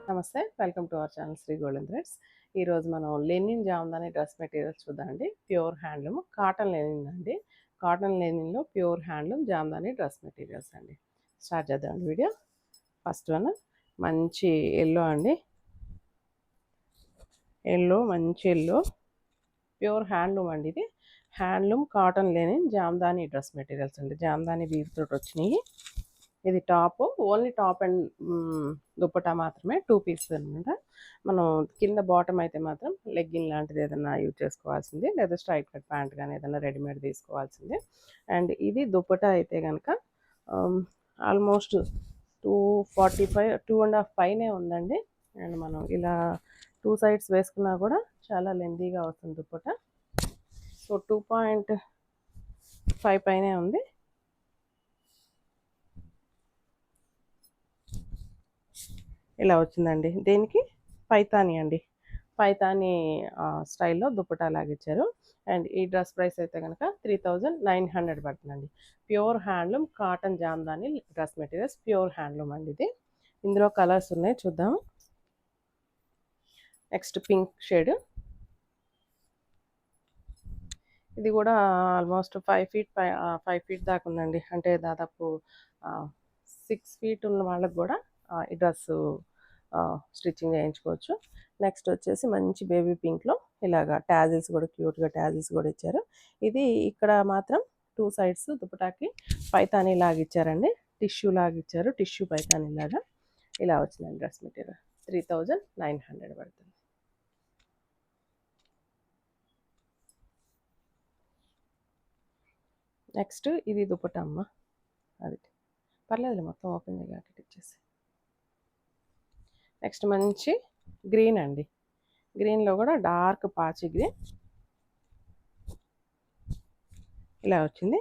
నమస్తే, welcome to our channel Shri golden threads. ఈరోజు మనం లెనిన్ జామ్దాని డ్రెస్ మెటీరియల్స్ చూద్దామండి. ప్యూర్ హ్యాండ్లూమ్ కాటన్ లెనిన్ అండి. కాటన్ లెనిన్లో pure handloom Jamdani dress materials అండి. స్టార్ట్ చేద్దామండి వీడియో. ఫస్ట్ వన్ మంచి ఎల్లో అండి. మంచి ఎల్లో ప్యూర్ హ్యాండ్లూమ్ అండి. ఇది handloom cotton linen Jamdani dress materials అండి. జామ్దాని వీవ్ తోటి వచ్చినాయి. ఇది top, only top and dupatta మాత్రమే 2 పీసెస్ అనమాట. మనం కింద బాటమ్ అయితే మాత్రం లెగ్గిన్ లాంటిది ఏదైనా యూజ్ చేసుకోవాల్సింది, లేదా స్ట్రైట్ కట్ ప్యాంట్ కానీ ఏదైనా రెడీమేడ్ తీసుకోవాల్సింది. అండ్ ఇది దుప్పటా అయితే కనుక ఆల్మోస్ట్ 245, 2.5 పైనే ఉందండి. అండ్ మనం ఇలా 2 సైడ్స్ వేసుకున్నా కూడా చాలా లెందీగా వస్తుంది దుప్పటా. సో 2.5 పైనే ఉంది. ఇలా వచ్చిందండి. దీనికి పైతాని అండి, పైతాని స్టైల్లో దుప్పటా లాగిచ్చారు. అండ్ ఈ డ్రెస్ ప్రైస్ అయితే కనుక 3900 పడుతుందండి. Pure handloom cotton Jamdani dress materials, pure handloom అండి ఇది. ఇందులో కలర్స్ ఉన్నాయి, చూద్దాం. Next pink shade. ఇది కూడా ఆల్మోస్ట్ 5 ఫీట్ దాకా ఉందండి. అంటే దాదాపు 6 ఫీట్ ఉన్న వాళ్ళకి కూడా ఈ డ్రెస్సు స్టిచ్చింగ్ చేయించుకోవచ్చు. నెక్స్ట్ వచ్చేసి మంచి బేబీ పింక్లో ఇలాగా ట్యాజిల్స్ కూడా, క్యూట్గా ట్యాజిల్స్ కూడా ఇచ్చారు. ఇది ఇక్కడ మాత్రం 2 సైడ్స్ దుప్పటాకి పైతానీ లాగా ఇచ్చారండి. టిష్యూ లాగా ఇచ్చారు, టిష్యూ పైతానీ లాగా. ఇలా వచ్చిందండి డ్రెస్ మెటీరియల్. 3900 పడుతుంది. నెక్స్ట్ ఇది దుప్పటా అమ్మ, అది పర్లేదులే, మొత్తం ఓపెన్ చేయడానికి ఇచ్చేసి. నెక్స్ట్ మంచి గ్రీన్ అండి. గ్రీన్లో కూడా డార్క్ పాచి గ్రీన్ ఇలా వచ్చింది.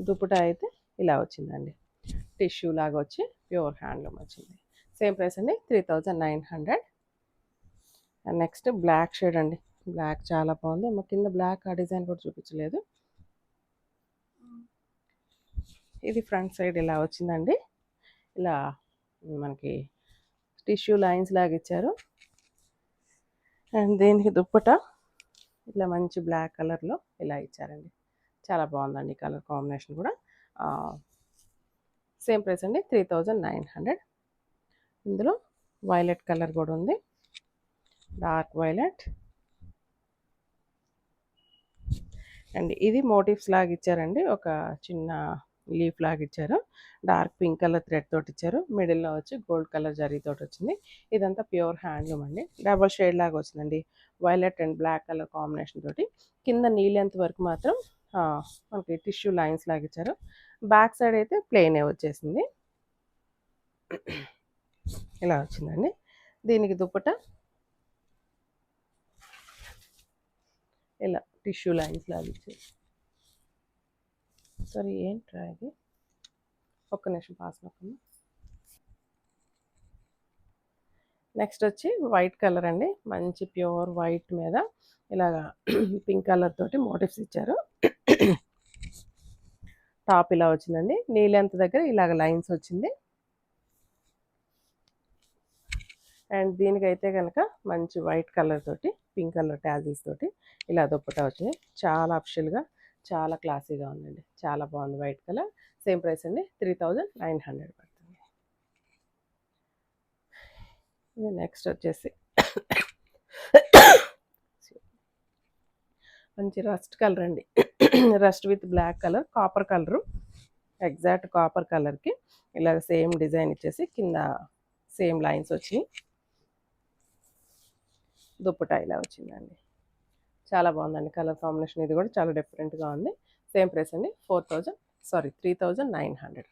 దుప్పటా అయితే ఇలా వచ్చిందండి, టిష్యూ లాగా వచ్చి ప్యూర్ హ్యాండ్లూమ్ వచ్చింది. సేమ్ ప్రైస్ అండి, 3900. అండ్ నెక్స్ట్ బ్లాక్ షేడ్ అండి. బ్లాక్ చాలా బాగుంది. మా కింద బ్లాక్ ఆ డిజైన్ కూడా చూపించలేదు. ఇది ఫ్రంట్ సైడ్ ఇలా వచ్చిందండి. ఇలా మనకి టిష్యూ లైన్స్ లాగా ఇచ్చారు. అండ్ దీనికి దుప్పటా ఇట్లా మంచి బ్లాక్ కలర్లో ఇలా ఇచ్చారండి. చాలా బాగుందండి కలర్ కాంబినేషన్ కూడా. సేమ్ ప్రైస్ అండి, 3900. ఇందులో వైలెట్ కలర్ కూడా ఉంది, డార్క్ వైలెట్. అండ్ ఇది మోటివ్స్ లాగా ఇచ్చారండి, ఒక చిన్న లీఫ్ లాగా ఇచ్చారు. డార్క్ పింక్ కలర్ థ్రెడ్ తోటి ఇచ్చారు. మిడిల్లో వచ్చి గోల్డ్ కలర్ జరీ తోటి వచ్చింది. ఇదంతా ప్యూర్ హ్యాండ్లూమ్ అండి. డబల్ షేడ్ లాగా వచ్చిందండి, violet and black colour combination తోటి. కింద నీ లెంత్ వరకు మాత్రం మనకి టిష్యూ లైన్స్ లాగా ఇచ్చారు. బ్యాక్ సైడ్ అయితే ప్లెయినే వచ్చేసింది. ఇలా వచ్చిందండి. దీనికి దుప్పట ఇలా టిష్యూ లైన్స్ లాగా ఇచ్చారు. సరే ఏంట్రా ఇది, ఒక్క నిమిషం పాస్ నొక్కమ్మా. నెక్స్ట్ వచ్చి వైట్ కలర్ అండి. మంచి ప్యూర్ వైట్ మీద ఇలాగా పింక్ కలర్ తోటి మోటివ్స్ ఇచ్చారు. టాప్ ఇలా వచ్చిందండి. నీ లెంత్ దగ్గర ఇలాగ లైన్స్ వచ్చింది. అండ్ దీనికైతే కనుక మంచి వైట్ కలర్ తోటి పింక్ కలర్ ట్యాజిల్స్ తోటి ఇలా దుప్పటా వచ్చింది. చాలా అఫిషియల్గా, చాలా క్లాసీగా ఉందండి. చాలా బాగుంది వైట్ కలర్. సేమ్ ప్రైస్ అండి, 3900 పడుతుంది. ఇది నెక్స్ట్ వచ్చేసి మంచి రస్ట్ కలర్ అండి. Rust with black colour, copper colour, exact copper కలర్కి ఇలా సేమ్ డిజైన్ ఇచ్చేసి కింద సేమ్ లైన్స్ వచ్చి దుప్పటా ఇలా వచ్చిందండి. చాలా బాగుందండి కలర్ కాంబినేషన్. ఇది కూడా చాలా డిఫరెంట్గా ఉంది. సేమ్ ప్రైస్ అండి, 3900.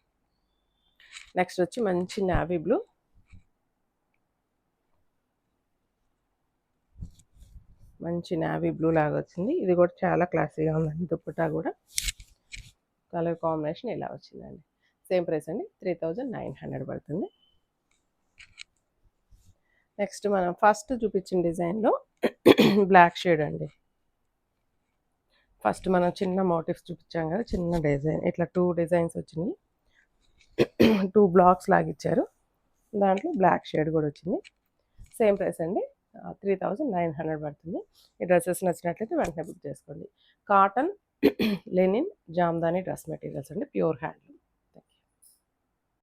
నెక్స్ట్ వచ్చి మంచి నావీ బ్లూ. మంచి నావీ బ్లూ లాగా వచ్చింది. ఇది కూడా చాలా క్లాసీగా ఉందండి. దుప్పటా కూడా కలర్ కాంబినేషన్ ఇలా వచ్చిందండి. సేమ్ ప్రైస్ అండి, 3900 పడుతుంది. నెక్స్ట్ మనం ఫస్ట్ చూపించిన డిజైన్లో బ్లాక్ షేడ్ అండి. ఫస్ట్ మనం చిన్న మోటివ్స్ చూపించాం కదా, చిన్న డిజైన్, ఇట్లా 2 డిజైన్స్ వచ్చినాయి. 2 బ్లాక్స్ లాగా ఇచ్చారు. దాంట్లో బ్లాక్ షేడ్ కూడా వచ్చింది. సేమ్ ప్రైస్ అండి. 3900 పడుతుంది. ఈ డ్రెసెస్ నచ్చినట్లయితే వెంటనే బుక్ చేసుకోండి. Cotton, linen, Jamdani dress materials అండి. Pure hand.